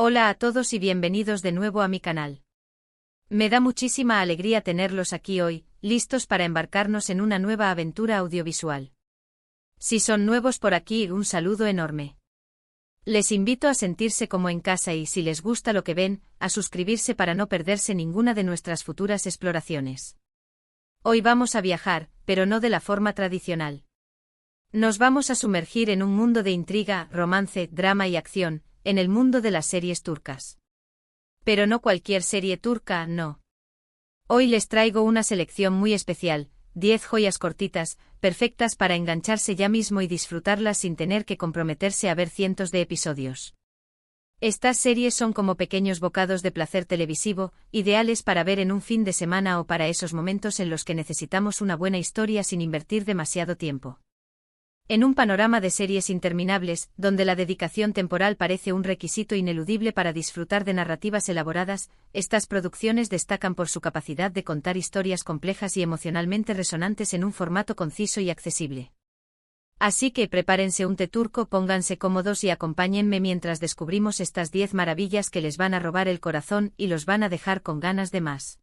Hola a todos y bienvenidos de nuevo a mi canal. Me da muchísima alegría tenerlos aquí hoy, listos para embarcarnos en una nueva aventura audiovisual. Si son nuevos por aquí, un saludo enorme. Les invito a sentirse como en casa y, si les gusta lo que ven, a suscribirse para no perderse ninguna de nuestras futuras exploraciones. Hoy vamos a viajar, pero no de la forma tradicional. Nos vamos a sumergir en un mundo de intriga, romance, drama y acción, en el mundo de las series turcas. Pero no cualquier serie turca, no. Hoy les traigo una selección muy especial, 10 joyas cortitas, perfectas para engancharse ya mismo y disfrutarlas sin tener que comprometerse a ver cientos de episodios. Estas series son como pequeños bocados de placer televisivo, ideales para ver en un fin de semana o para esos momentos en los que necesitamos una buena historia sin invertir demasiado tiempo. En un panorama de series interminables, donde la dedicación temporal parece un requisito ineludible para disfrutar de narrativas elaboradas, estas producciones destacan por su capacidad de contar historias complejas y emocionalmente resonantes en un formato conciso y accesible. Así que prepárense un té turco, pónganse cómodos y acompáñenme mientras descubrimos estas 10 maravillas que les van a robar el corazón y los van a dejar con ganas de más.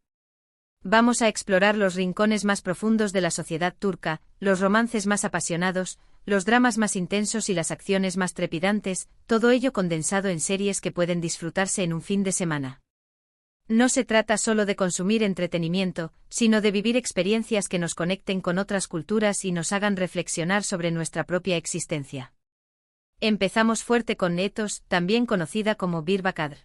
Vamos a explorar los rincones más profundos de la sociedad turca, los romances más apasionados, los dramas más intensos y las acciones más trepidantes, todo ello condensado en series que pueden disfrutarse en un fin de semana. No se trata solo de consumir entretenimiento, sino de vivir experiencias que nos conecten con otras culturas y nos hagan reflexionar sobre nuestra propia existencia. Empezamos fuerte con Ethos, también conocida como Bir Bakadr.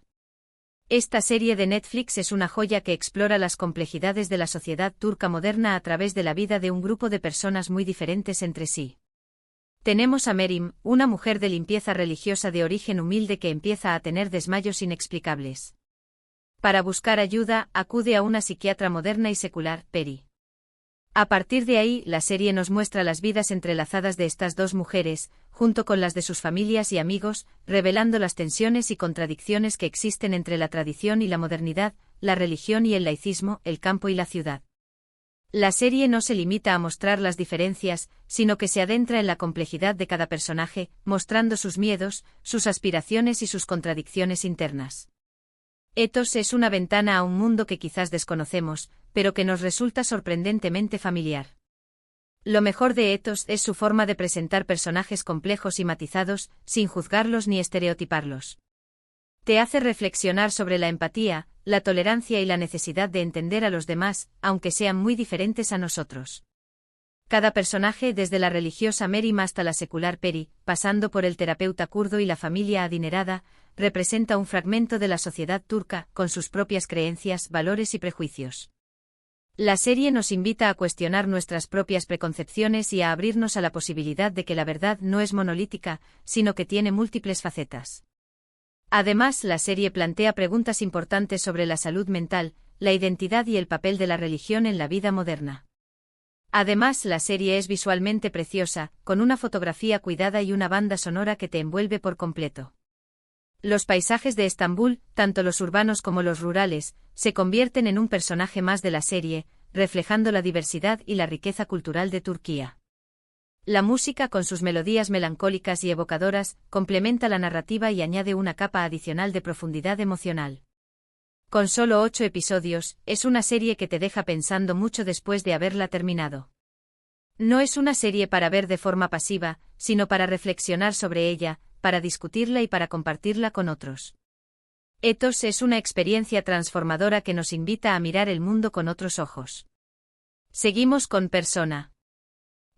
Esta serie de Netflix es una joya que explora las complejidades de la sociedad turca moderna a través de la vida de un grupo de personas muy diferentes entre sí. Tenemos a Meryem, una mujer de limpieza religiosa de origen humilde que empieza a tener desmayos inexplicables. Para buscar ayuda, acude a una psiquiatra moderna y secular, Peri. A partir de ahí, la serie nos muestra las vidas entrelazadas de estas dos mujeres, junto con las de sus familias y amigos, revelando las tensiones y contradicciones que existen entre la tradición y la modernidad, la religión y el laicismo, el campo y la ciudad. La serie no se limita a mostrar las diferencias, sino que se adentra en la complejidad de cada personaje, mostrando sus miedos, sus aspiraciones y sus contradicciones internas. Ethos es una ventana a un mundo que quizás desconocemos, pero que nos resulta sorprendentemente familiar. Lo mejor de Ethos es su forma de presentar personajes complejos y matizados, sin juzgarlos ni estereotiparlos. Te hace reflexionar sobre la empatía, la tolerancia y la necesidad de entender a los demás, aunque sean muy diferentes a nosotros. Cada personaje, desde la religiosa Meryem hasta la secular Peri, pasando por el terapeuta kurdo y la familia adinerada, representa un fragmento de la sociedad turca, con sus propias creencias, valores y prejuicios. La serie nos invita a cuestionar nuestras propias preconcepciones y a abrirnos a la posibilidad de que la verdad no es monolítica, sino que tiene múltiples facetas. Además, la serie plantea preguntas importantes sobre la salud mental, la identidad y el papel de la religión en la vida moderna. Además, la serie es visualmente preciosa, con una fotografía cuidada y una banda sonora que te envuelve por completo. Los paisajes de Estambul, tanto los urbanos como los rurales, se convierten en un personaje más de la serie, reflejando la diversidad y la riqueza cultural de Turquía. La música, con sus melodías melancólicas y evocadoras, complementa la narrativa y añade una capa adicional de profundidad emocional. Con solo 8 episodios, es una serie que te deja pensando mucho después de haberla terminado. No es una serie para ver de forma pasiva, sino para reflexionar sobre ella, para discutirla y para compartirla con otros. Ethos es una experiencia transformadora que nos invita a mirar el mundo con otros ojos. Seguimos con Persona.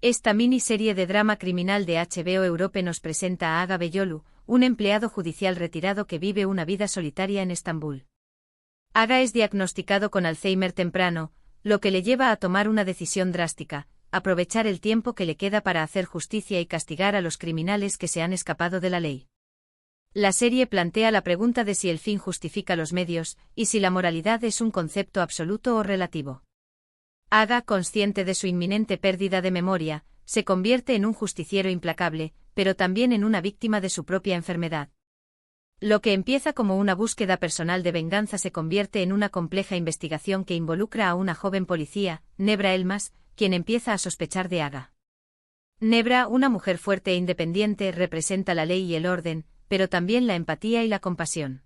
Esta miniserie de drama criminal de HBO Europe nos presenta a Aga Beyolu, un empleado judicial retirado que vive una vida solitaria en Estambul. Aga es diagnosticado con Alzheimer temprano, lo que le lleva a tomar una decisión drástica: aprovechar el tiempo que le queda para hacer justicia y castigar a los criminales que se han escapado de la ley. La serie plantea la pregunta de si el fin justifica los medios, y si la moralidad es un concepto absoluto o relativo. Aga, consciente de su inminente pérdida de memoria, se convierte en un justiciero implacable, pero también en una víctima de su propia enfermedad. Lo que empieza como una búsqueda personal de venganza se convierte en una compleja investigación que involucra a una joven policía, Nebra Elmas, quien empieza a sospechar de Aga. Nebra, una mujer fuerte e independiente, representa la ley y el orden, pero también la empatía y la compasión.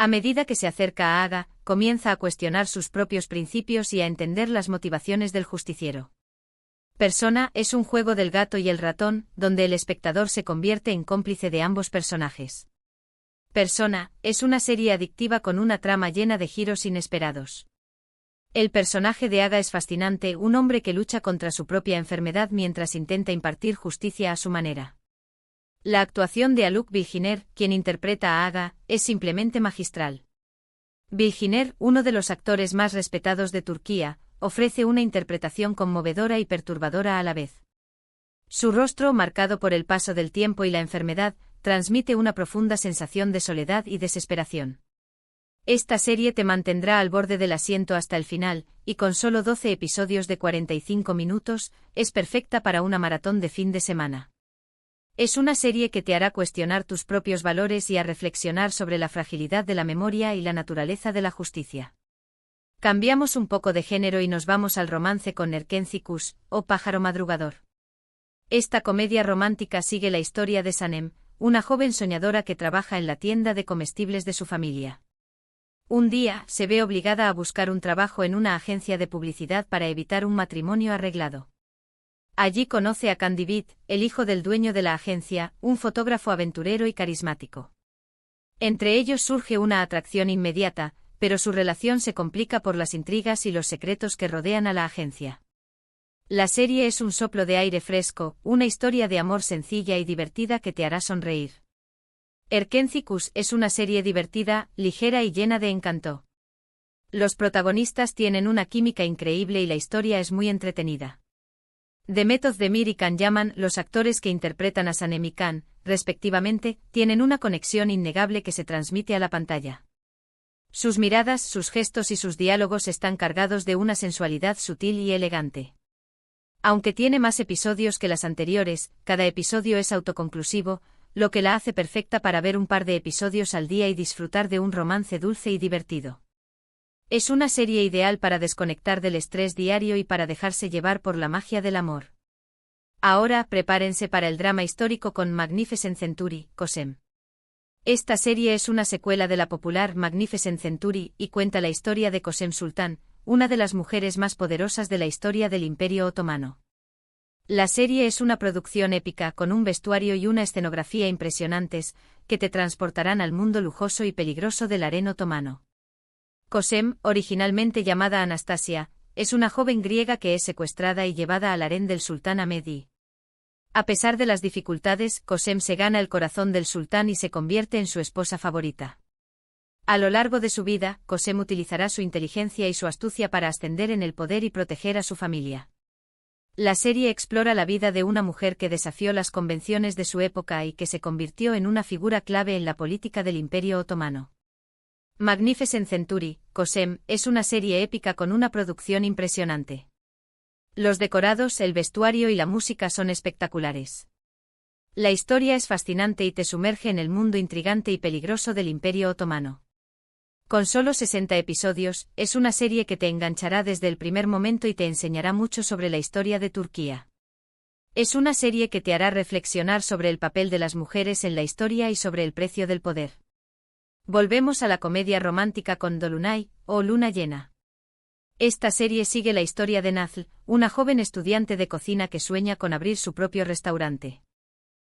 A medida que se acerca a Aga, comienza a cuestionar sus propios principios y a entender las motivaciones del justiciero. Persona es un juego del gato y el ratón, donde el espectador se convierte en cómplice de ambos personajes. Persona es una serie adictiva con una trama llena de giros inesperados. El personaje de Aga es fascinante, un hombre que lucha contra su propia enfermedad mientras intenta impartir justicia a su manera. La actuación de Haluk Bilginer, quien interpreta a Aga, es simplemente magistral. Bilginer, uno de los actores más respetados de Turquía, ofrece una interpretación conmovedora y perturbadora a la vez. Su rostro, marcado por el paso del tiempo y la enfermedad, transmite una profunda sensación de soledad y desesperación. Esta serie te mantendrá al borde del asiento hasta el final, y con solo 12 episodios de 45 minutos, es perfecta para una maratón de fin de semana. Es una serie que te hará cuestionar tus propios valores y a reflexionar sobre la fragilidad de la memoria y la naturaleza de la justicia. Cambiamos un poco de género y nos vamos al romance con Erkenci Kuş, o Pájaro Madrugador. Esta comedia romántica sigue la historia de Sanem, una joven soñadora que trabaja en la tienda de comestibles de su familia. Un día, se ve obligada a buscar un trabajo en una agencia de publicidad para evitar un matrimonio arreglado. Allí conoce a Candivit, el hijo del dueño de la agencia, un fotógrafo aventurero y carismático. Entre ellos surge una atracción inmediata, pero su relación se complica por las intrigas y los secretos que rodean a la agencia. La serie es un soplo de aire fresco, una historia de amor sencilla y divertida que te hará sonreír. Erkenci Kuş es una serie divertida, ligera y llena de encanto. Los protagonistas tienen una química increíble y la historia es muy entretenida. Demet Özdemir y Can Yaman, los actores que interpretan a Sanem y Can, respectivamente, tienen una conexión innegable que se transmite a la pantalla. Sus miradas, sus gestos y sus diálogos están cargados de una sensualidad sutil y elegante. Aunque tiene más episodios que las anteriores, cada episodio es autoconclusivo, lo que la hace perfecta para ver un par de episodios al día y disfrutar de un romance dulce y divertido. Es una serie ideal para desconectar del estrés diario y para dejarse llevar por la magia del amor. Ahora, prepárense para el drama histórico con Magnificent Century, Kösem. Esta serie es una secuela de la popular Magnificent Century y cuenta la historia de Kösem Sultan, una de las mujeres más poderosas de la historia del Imperio Otomano. La serie es una producción épica con un vestuario y una escenografía impresionantes, que te transportarán al mundo lujoso y peligroso del harén otomano. Kösem, originalmente llamada Anastasia, es una joven griega que es secuestrada y llevada al harén del sultán Ahmed I. A pesar de las dificultades, Kösem se gana el corazón del sultán y se convierte en su esposa favorita. A lo largo de su vida, Kösem utilizará su inteligencia y su astucia para ascender en el poder y proteger a su familia. La serie explora la vida de una mujer que desafió las convenciones de su época y que se convirtió en una figura clave en la política del Imperio Otomano. Magnificent Century, Kösem, es una serie épica con una producción impresionante. Los decorados, el vestuario y la música son espectaculares. La historia es fascinante y te sumerge en el mundo intrigante y peligroso del Imperio Otomano. Con solo 60 episodios, es una serie que te enganchará desde el primer momento y te enseñará mucho sobre la historia de Turquía. Es una serie que te hará reflexionar sobre el papel de las mujeres en la historia y sobre el precio del poder. Volvemos a la comedia romántica con Dolunay, o Luna Llena. Esta serie sigue la historia de Nazlı, una joven estudiante de cocina que sueña con abrir su propio restaurante.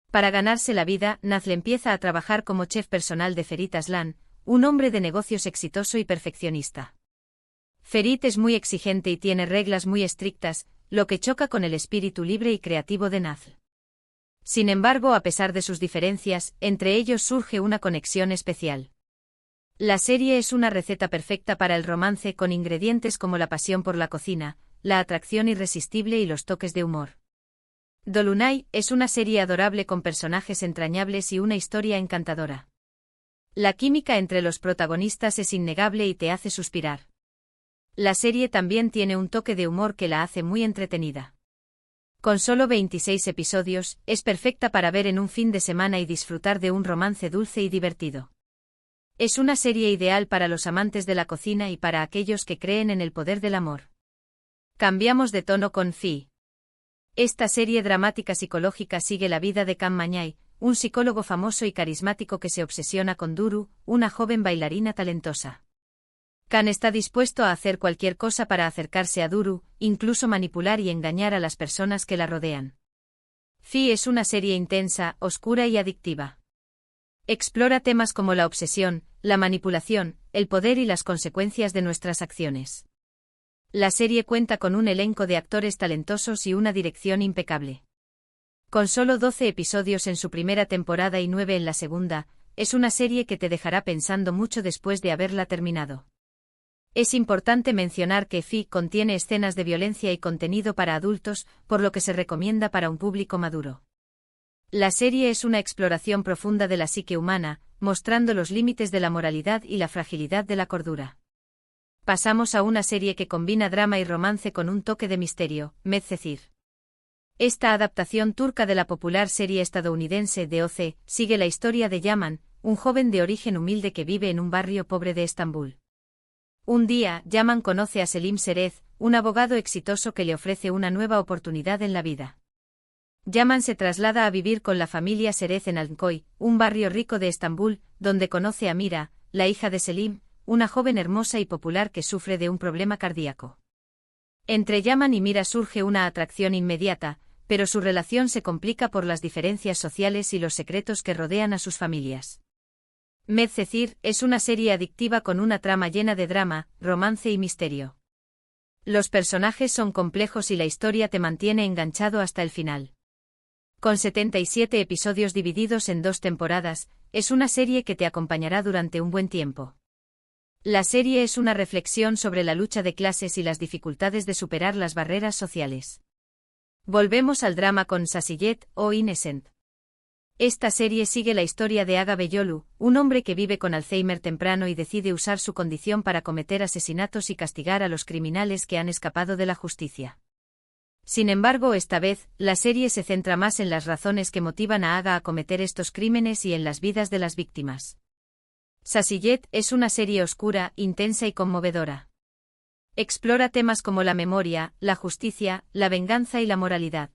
Para ganarse la vida, Nazlı empieza a trabajar como chef personal de Ferit Aslan, un hombre de negocios exitoso y perfeccionista. Ferit es muy exigente y tiene reglas muy estrictas, lo que choca con el espíritu libre y creativo de Nazlı. Sin embargo, a pesar de sus diferencias, entre ellos surge una conexión especial. La serie es una receta perfecta para el romance con ingredientes como la pasión por la cocina, la atracción irresistible y los toques de humor. Dolunay es una serie adorable con personajes entrañables y una historia encantadora. La química entre los protagonistas es innegable y te hace suspirar. La serie también tiene un toque de humor que la hace muy entretenida. Con solo 26 episodios, es perfecta para ver en un fin de semana y disfrutar de un romance dulce y divertido. Es una serie ideal para los amantes de la cocina y para aquellos que creen en el poder del amor. Cambiamos de tono con Fi. Esta serie dramática psicológica sigue la vida de Can Mañay, un psicólogo famoso y carismático que se obsesiona con Duru, una joven bailarina talentosa. Khan está dispuesto a hacer cualquier cosa para acercarse a Duru, incluso manipular y engañar a las personas que la rodean. Fi es una serie intensa, oscura y adictiva. Explora temas como la obsesión, la manipulación, el poder y las consecuencias de nuestras acciones. La serie cuenta con un elenco de actores talentosos y una dirección impecable. Con solo 12 episodios en su primera temporada y 9 en la segunda, es una serie que te dejará pensando mucho después de haberla terminado. Es importante mencionar que Fi contiene escenas de violencia y contenido para adultos, por lo que se recomienda para un público maduro. La serie es una exploración profunda de la psique humana, mostrando los límites de la moralidad y la fragilidad de la cordura. Pasamos a una serie que combina drama y romance con un toque de misterio, Medcezir. Esta adaptación turca de la popular serie estadounidense de OC sigue la historia de Yaman, un joven de origen humilde que vive en un barrio pobre de Estambul. Un día, Yaman conoce a Selim Serez, un abogado exitoso que le ofrece una nueva oportunidad en la vida. Yaman se traslada a vivir con la familia Serez en Alnkoy, un barrio rico de Estambul, donde conoce a Mira, la hija de Selim, una joven hermosa y popular que sufre de un problema cardíaco. Entre Yaman y Mira surge una atracción inmediata, pero su relación se complica por las diferencias sociales y los secretos que rodean a sus familias. Medcezir es una serie adictiva con una trama llena de drama, romance y misterio. Los personajes son complejos y la historia te mantiene enganchado hasta el final. Con 77 episodios divididos en 2 temporadas, es una serie que te acompañará durante un buen tiempo. La serie es una reflexión sobre la lucha de clases y las dificultades de superar las barreras sociales. Volvemos al drama con Sasiyet o Innocent. Esta serie sigue la historia de Aga Beyolu, un hombre que vive con Alzheimer temprano y decide usar su condición para cometer asesinatos y castigar a los criminales que han escapado de la justicia. Sin embargo, esta vez, la serie se centra más en las razones que motivan a Aga a cometer estos crímenes y en las vidas de las víctimas. Sasiyet es una serie oscura, intensa y conmovedora. Explora temas como la memoria, la justicia, la venganza y la moralidad.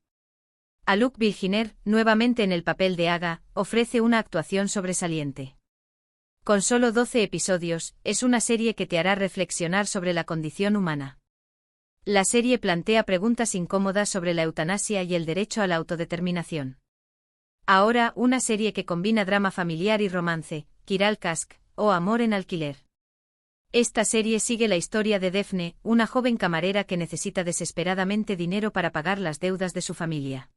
Aluk Bilginer, nuevamente en el papel de Aga, ofrece una actuación sobresaliente. Con solo 12 episodios, es una serie que te hará reflexionar sobre la condición humana. La serie plantea preguntas incómodas sobre la eutanasia y el derecho a la autodeterminación. Ahora, una serie que combina drama familiar y romance, Kiral Kask, o Amor en alquiler. Esta serie sigue la historia de Defne, una joven camarera que necesita desesperadamente dinero para pagar las deudas de su familia.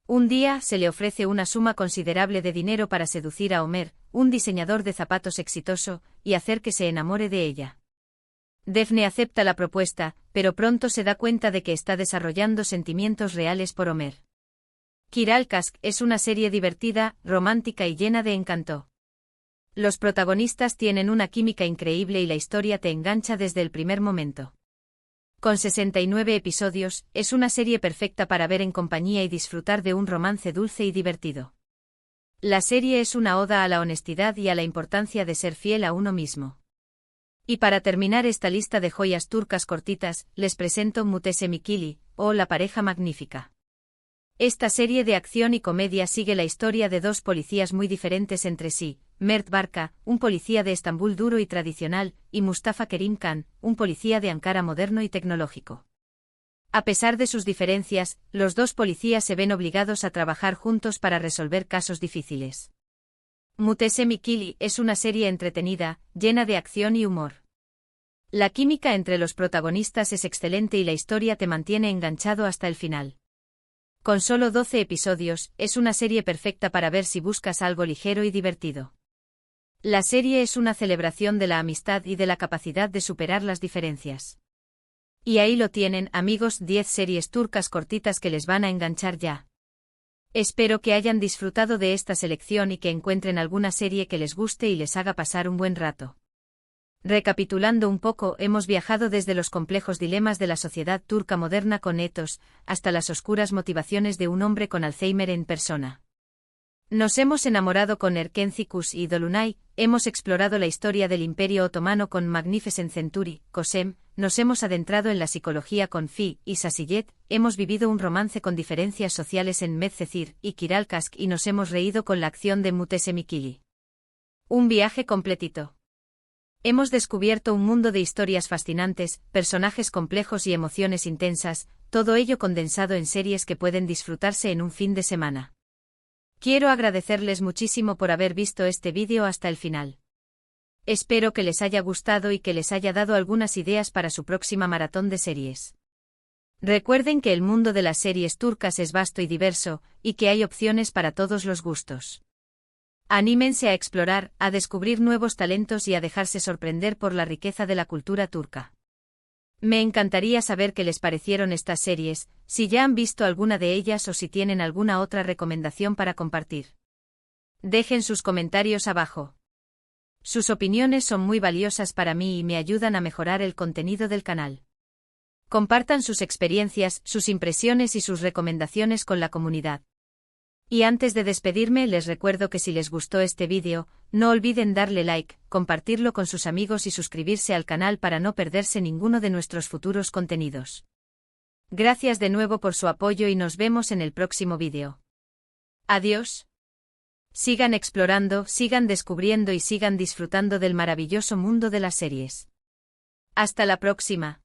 Un día, se le ofrece una suma considerable de dinero para seducir a Omer, un diseñador de zapatos exitoso, y hacer que se enamore de ella. Defne acepta la propuesta, pero pronto se da cuenta de que está desarrollando sentimientos reales por Omer. Kiral Kask es una serie divertida, romántica y llena de encanto. Los protagonistas tienen una química increíble y la historia te engancha desde el primer momento. Con 69 episodios, es una serie perfecta para ver en compañía y disfrutar de un romance dulce y divertido. La serie es una oda a la honestidad y a la importancia de ser fiel a uno mismo. Y para terminar esta lista de joyas turcas cortitas, les presento Mutese Mikili, o La pareja magnífica. Esta serie de acción y comedia sigue la historia de 2 policías muy diferentes entre sí, Mert Barka, un policía de Estambul duro y tradicional, y Mustafa Kerim Khan, un policía de Ankara moderno y tecnológico. A pesar de sus diferencias, los 2 policías se ven obligados a trabajar juntos para resolver casos difíciles. Mutese Mikili es una serie entretenida, llena de acción y humor. La química entre los protagonistas es excelente y la historia te mantiene enganchado hasta el final. Con solo 12 episodios, es una serie perfecta para ver si buscas algo ligero y divertido. La serie es una celebración de la amistad y de la capacidad de superar las diferencias. Y ahí lo tienen, amigos, 10 series turcas cortitas que les van a enganchar ya. Espero que hayan disfrutado de esta selección y que encuentren alguna serie que les guste y les haga pasar un buen rato. Recapitulando un poco, hemos viajado desde los complejos dilemas de la sociedad turca moderna con Ethos, hasta las oscuras motivaciones de un hombre con Alzheimer en persona. Nos hemos enamorado con Erkencikus y Dolunay, hemos explorado la historia del Imperio Otomano con Magnificent Century, Kosem, nos hemos adentrado en la psicología con Fi y Sasillet, hemos vivido un romance con diferencias sociales en Medcezir y Kiralkask y nos hemos reído con la acción de Mutesemikili. Un viaje completito. Hemos descubierto un mundo de historias fascinantes, personajes complejos y emociones intensas, todo ello condensado en series que pueden disfrutarse en un fin de semana. Quiero agradecerles muchísimo por haber visto este vídeo hasta el final. Espero que les haya gustado y que les haya dado algunas ideas para su próxima maratón de series. Recuerden que el mundo de las series turcas es vasto y diverso, y que hay opciones para todos los gustos. Anímense a explorar, a descubrir nuevos talentos y a dejarse sorprender por la riqueza de la cultura turca. Me encantaría saber qué les parecieron estas series, si ya han visto alguna de ellas o si tienen alguna otra recomendación para compartir. Dejen sus comentarios abajo. Sus opiniones son muy valiosas para mí y me ayudan a mejorar el contenido del canal. Compartan sus experiencias, sus impresiones y sus recomendaciones con la comunidad. Y antes de despedirme les recuerdo que si les gustó este vídeo, no olviden darle like, compartirlo con sus amigos y suscribirse al canal para no perderse ninguno de nuestros futuros contenidos. Gracias de nuevo por su apoyo y nos vemos en el próximo vídeo. Adiós. Sigan explorando, sigan descubriendo y sigan disfrutando del maravilloso mundo de las series. Hasta la próxima.